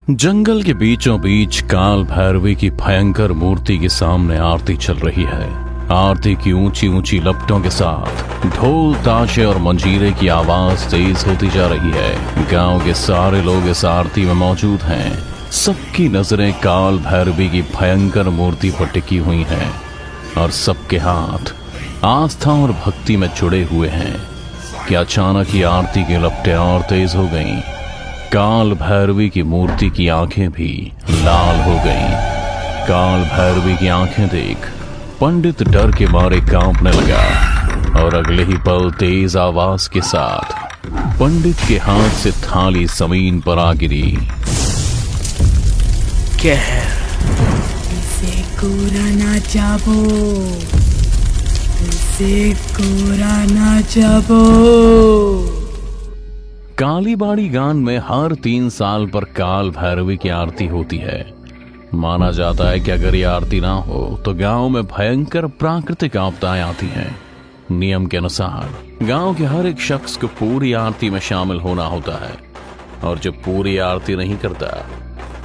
जंगल के बीचों बीच काल भैरवी की भयंकर मूर्ति के सामने आरती चल रही है। आरती की ऊंची ऊंची लपटों के साथ ढोल ताशे और मंजीरे की आवाज तेज होती जा रही है। गांव के सारे लोग इस आरती में मौजूद हैं। सबकी नजरें काल भैरवी की भयंकर मूर्ति पर टिकी हुई हैं और सबके हाथ आस्था और भक्ति में जुड़े हुए हैं कि अचानक ही आरती की लपटें और तेज हो गईं। काल भैरवी की मूर्ति की आंखें भी लाल हो गईं। काल भैरवी की आंखें देख पंडित डर के मारे कांपने लगा और अगले ही पल तेज आवाज के साथ पंडित के हाथ से थाली जमीन पर आ गिरी। इसे कोरा ना जाबो, इसे कोरा ना जाबो। कालीबाड़ी गान में हर 3 साल पर काल भैरवी की आरती होती है। माना जाता है कि अगर ये आरती ना हो तो गांव में भयंकर प्राकृतिक आपदाएं आती हैं। नियम के अनुसार गांव के हर एक शख्स को पूरी आरती में शामिल होना होता है और जब पूरी आरती नहीं करता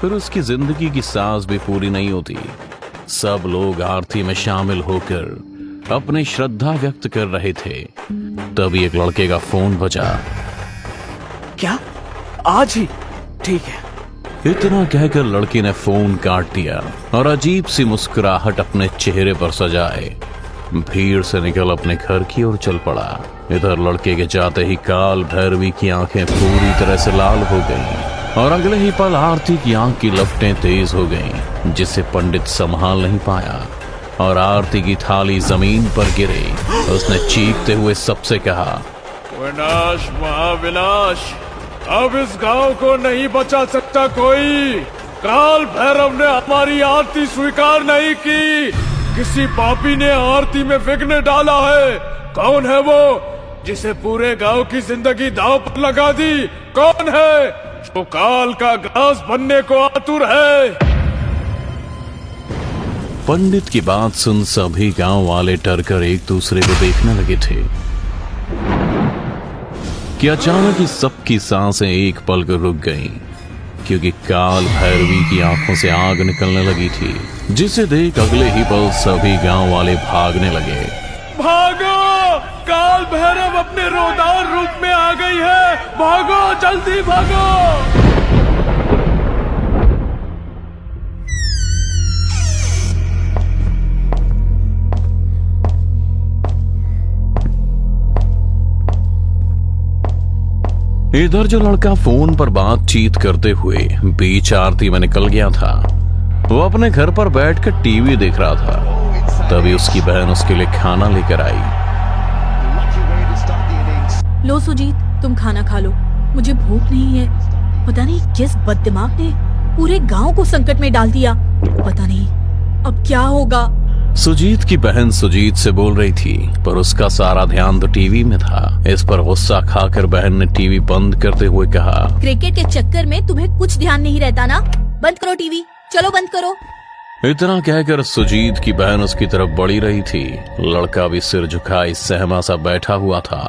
फिर उसकी जिंदगी की सांस भी पूरी नहीं होती। सब लोग आरती में शामिल होकर अपनी श्रद्धा व्यक्त कर रहे थे। तभी एक लड़के का फोन बजा। क्या आज ही? ठीक है। इतना कहकर लड़के ने फोन काट दिया और अजीब सी मुस्कुराहट अपने चेहरे पर सजाए भीड़ से निकल अपने घर की ओर चल पड़ा। इधर लड़के के जाते ही काल भैरवी की आंखें पूरी तरह से लाल हो गईं और अगले ही पल आरती की आंख की लपटें तेज हो गईं, जिसे पंडित संभाल नहीं पाया और आरती की थाली जमीन पर गिरी। उसने चीखते हुए सबसे कहा, विनाश महाविनाश, अब इस गांव को नहीं बचा सकता कोई। काल भैरव ने हमारी आरती स्वीकार नहीं की। किसी पापी ने आरती में विघ्न डाला है। कौन है वो जिसे पूरे गांव की जिंदगी दांव पर लगा दी? कौन है जो काल का घास बनने को आतुर है? पंडित की बात सुन सभी गांव वाले डरकर एक दूसरे को देखने लगे थे कि अचानक ही सबकी सांसें एक पल को रुक गईं, क्योंकि काल भैरवी की आंखों से आग निकलने लगी थी, जिसे देख अगले ही पल सभी गांव वाले भागने लगे। भागो! काल भैरव अपने रोदार रूप में आ गई है। भागो, जल्दी भागो! इधर जो लड़का फोन पर बातचीत करते हुए बीच आरती में निकल गया था, वो अपने घर पर बैठकर टीवी देख रहा था। तभी उसकी बहन उसके लिए खाना लेकर आई। लो सुजीत, तुम खाना खा लो, मुझे भूख नहीं है। पता नहीं किस बददिमाग ने पूरे गांव को संकट में डाल दिया। पता नहीं अब क्या होगा। सुजीत की बहन सुजीत से बोल रही थी, पर उसका सारा ध्यान तो टीवी में था। इस पर गुस्सा खाकर बहन ने टीवी बंद करते हुए कहा, क्रिकेट के चक्कर में तुम्हें कुछ ध्यान नहीं रहता ना? बंद करो टीवी, चलो बंद करो। इतना कहकर सुजीत की बहन उसकी तरफ बढ़ी रही थी। लड़का भी सिर झुकाए सहमा सा बैठा हुआ था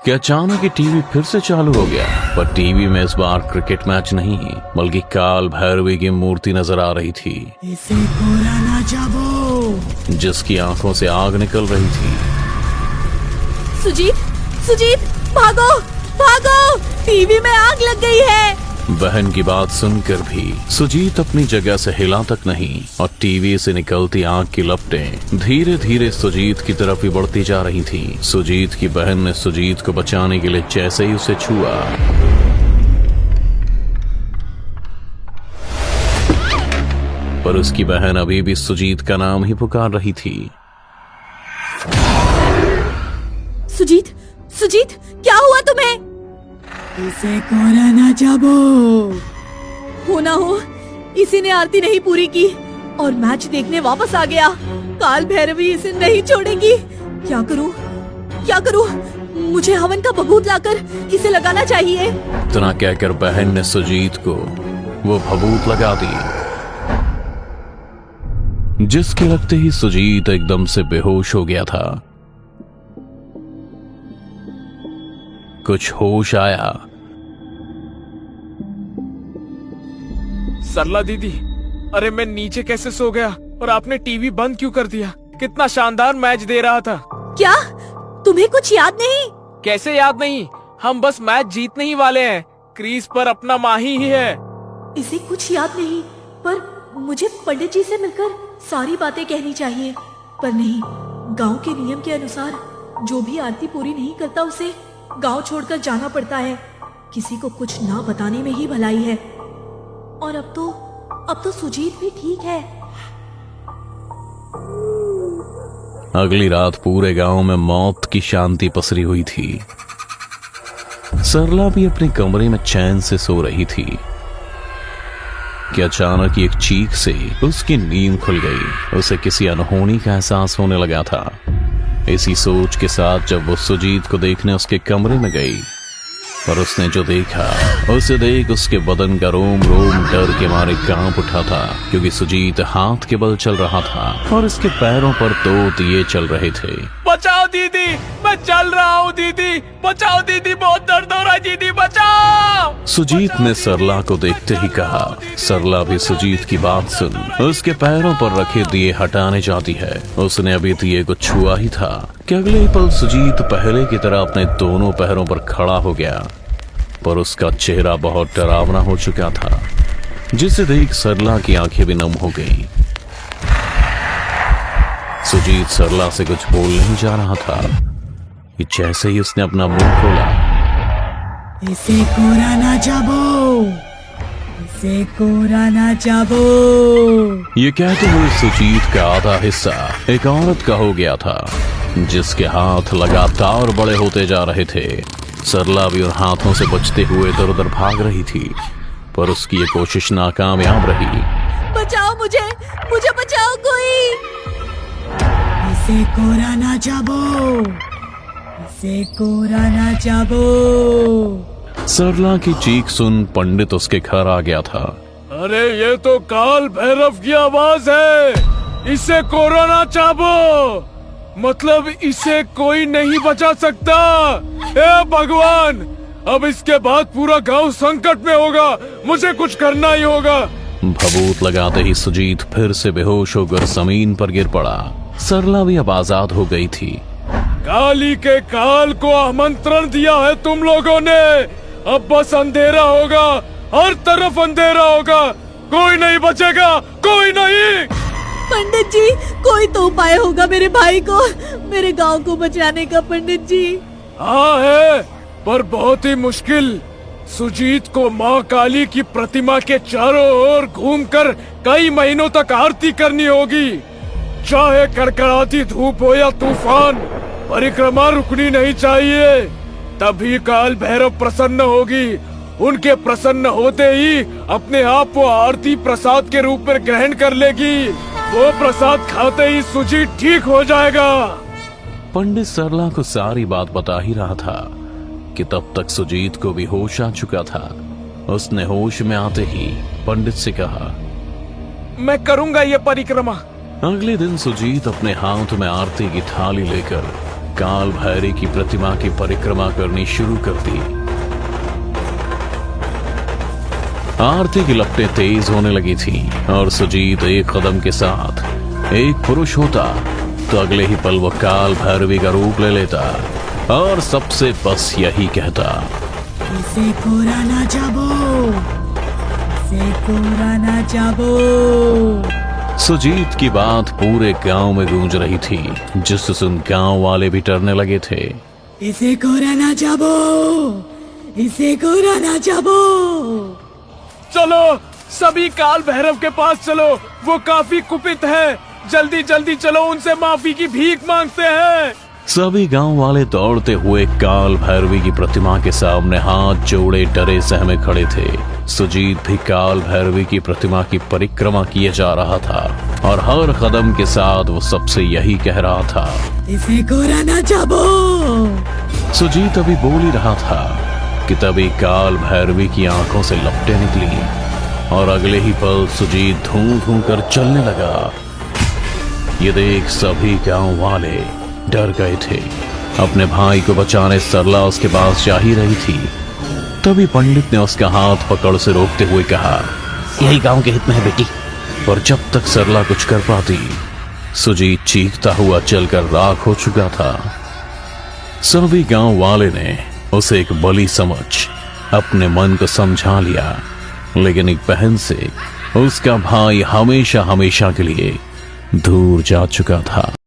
कि अचानक ही टीवी फिर से चालू हो गया। पर टीवी में इस बार क्रिकेट मैच नहीं बल्कि काल भैरवी की मूर्ति नजर आ रही थी, इसे कोरा ना जाबो, जिसकी आंखों से आग निकल रही थी। सुजीत, सुजीत, भागो, भागो, टीवी में आग लग गई है। बहन की बात सुनकर भी सुजीत अपनी जगह से हिला तक नहीं और टीवी से निकलती आग की लपटें धीरे धीरे सुजीत की तरफ ही बढ़ती जा रही थी। सुजीत की बहन ने सुजीत को बचाने के लिए जैसे ही उसे छुआ, पर उसकी बहन अभी भी सुजीत का नाम ही पुकार रही थी। सुजीत, सुजीत, क्या हुआ तुम्हें? इसे कोरा ना जाबो। हो ना हो इसी ने आरती नहीं पूरी की और मैच देखने वापस आ गया। काल भैरवी इसे नहीं छोड़ेगी। क्या करूं, क्या करूं? मुझे हवन का भभूत लाकर इसे लगाना चाहिए। इतना कहकर बहन ने सुजीत को वो भभूत लगा दी, जिसके लगते ही सुजीत एकदम से बेहोश हो गया था। कुछ होश आया सरला दीदी, अरे मैं नीचे कैसे सो गया और आपने टीवी बंद क्यों कर दिया? कितना शानदार मैच दे रहा था। क्या तुम्हें कुछ याद नहीं? कैसे याद नहीं? हम बस मैच जीतने ही वाले हैं। क्रीज पर अपना माही ही है। इसे कुछ याद नहीं, पर मुझे पंडित जी से मिलकर सारी बातें कहनी चाहिए। पर नहीं, गांव के नियम के अनुसार जो भी आरती पूरी नहीं करता उसे गांव छोड़कर जाना पड़ता है। किसी को कुछ ना बताने में ही भलाई है। और अब तो सुजीत भी ठीक है। अगली रात पूरे गांव में मौत की शांति पसरी हुई थी। सरला भी अपने कमरे में चैन से सो रही थी कि अचानक एक चीख से उसकी नींद खुल गई। उसे किसी अनहोनी का एहसास होने लगा था। इसी सोच के साथ जब वो सुजीत को देखने उसके कमरे में गई, पर उसने जो देखा उसे देख उसके बदन का रोम रोम डर के मारे कांप उठा था, क्योंकि सुजीत हाथ के बल चल रहा था और इसके पैरों पर 2 दिए चल रहे थे। बचाओ दीदी, मैं चल रहा हूँ दीदी, बचाओ दीदी, बहुत दर्द हो रहा है दीदी, बचाओ। सुजीत ने सरला को देखते ही कहा। सरला भी सुजीत की बात सुन उसके पैरों पर रखे दिए हटाने जाती है। उसने अभी दिए को छुआ ही था कि अगले ही पल सुजीत पहले की तरह अपने दोनों पैरों पर खड़ा हो गया, पर उसका चेहरा बहुत डरावना हो चुका था, जिसे देख सरला की आंखें भी नम हो गईं। सुजीत सरला से कुछ बोल नहीं जा रहा था कि जैसे ही उसने अपना मुंह खोला, इसे कोरा ना जाबो, इसे कोरा ना जाबो। ये कहते हुए सुजीत का आधा हिस्सा एक औरत का हो गया था, जिसके हाथ लगातार बड़े होते जा रहे थे। सरला भी उन हाथों से बचते हुए इधर उधर भाग रही थी, पर उसकी ये कोशिश नाकामयाब रही। बचाओ मुझे बचाओ कोई। इसे कोरा ना जाबो, इसे कोरा ना जाबो। सरला की चीख सुन पंडित उसके घर आ गया था। अरे ये तो काल भैरव की आवाज है। इसे कोरोना चाबो, मतलब इसे कोई नहीं बचा सकता। ए भगवान, अब इसके बाद पूरा गांव संकट में होगा। मुझे कुछ करना ही होगा। भभूत लगाते ही सुजीत फिर से बेहोश होकर जमीन पर गिर पड़ा। सरला भी अब आजाद हो गई थी। काली के काल को आमंत्रण दिया है तुम लोगों ने। अब बस अंधेरा होगा, हर तरफ अंधेरा होगा, कोई नहीं बचेगा, कोई नहीं। पंडित जी, कोई तो उपाय होगा मेरे भाई को, मेरे गांव को बचाने का। पंडित जी। हाँ है, पर बहुत ही मुश्किल। सुजीत को माँ काली की प्रतिमा के चारों ओर घूमकर कई महीनों तक आरती करनी होगी। चाहे कड़कड़ाती धूप हो या तूफान, परिक्रमा रुकनी नहीं चाहिए। तभी काल भैरव प्रसन्न होगी। उनके प्रसन्न होते ही अपने आप वो आरती प्रसाद के रूप में ग्रहण कर लेगी। वो प्रसाद खाते ही सुजीत ठीक हो जाएगा। पंडित सरला को सारी बात बता ही रहा था कि तब तक सुजीत को भी होश आ चुका था। उसने होश में आते ही पंडित से कहा, मैं करूंगा ये परिक्रमा। अगले दिन सुजीत अपने हाथ में आरती की थाली लेकर काल भैरव की प्रतिमा की परिक्रमा करनी शुरू कर दी। आरती की लपटें तेज होने लगी थी और सुजीत एक कदम के साथ एक पुरुष होता तो अगले ही पल वो काल भैरवी का रूप ले लेता और सबसे बस यही कहता, इसे कोरा ना जाबो, इसे कोरा ना जाबो। सुजीत की बात पूरे गांव में गूंज रही थी, जिससे सुन गांव वाले भी डरने लगे थे। इसे कोरा ना जाबो, इसे कोरा ना जाबो। चलो सभी काल भैरव के पास चलो, वो काफी कुपित है। जल्दी जल्दी चलो, उनसे माफी की भीख मांगते हैं। सभी गांव वाले दौड़ते हुए काल भैरवी की प्रतिमा के सामने हाथ जोड़े डरे सहमे खड़े थे। सुजीत भी काल भैरवी की प्रतिमा की परिक्रमा किए जा रहा था और हर कदम के साथ वो सबसे यही कह रहा था, इसे कोरा ना जाबो। सुजीत अभी बोल ही रहा था कि तभी काल भैरवी की आंखों से लपटें निकली और अगले ही पल सुजीत धूं धूं कर चलने लगा। ये देख सभी गांव वाले डर गए थे। अपने भाई को बचाने सरला उसके पास जा ही रही थी, तभी पंडित ने उसका हाथ पकड़ से रोकते हुए कहा, यही गांव के हित में है बेटी। और जब तक सरला कुछ कर पाती, सुजीत चीखता हुआ चलकर राख हो चुका था। सभी गांव वाले ने उसे एक बलि समझ अपने मन को समझा लिया, लेकिन एक बहन से उसका भाई हमेशा हमेशा के लिए दूर जा चुका था।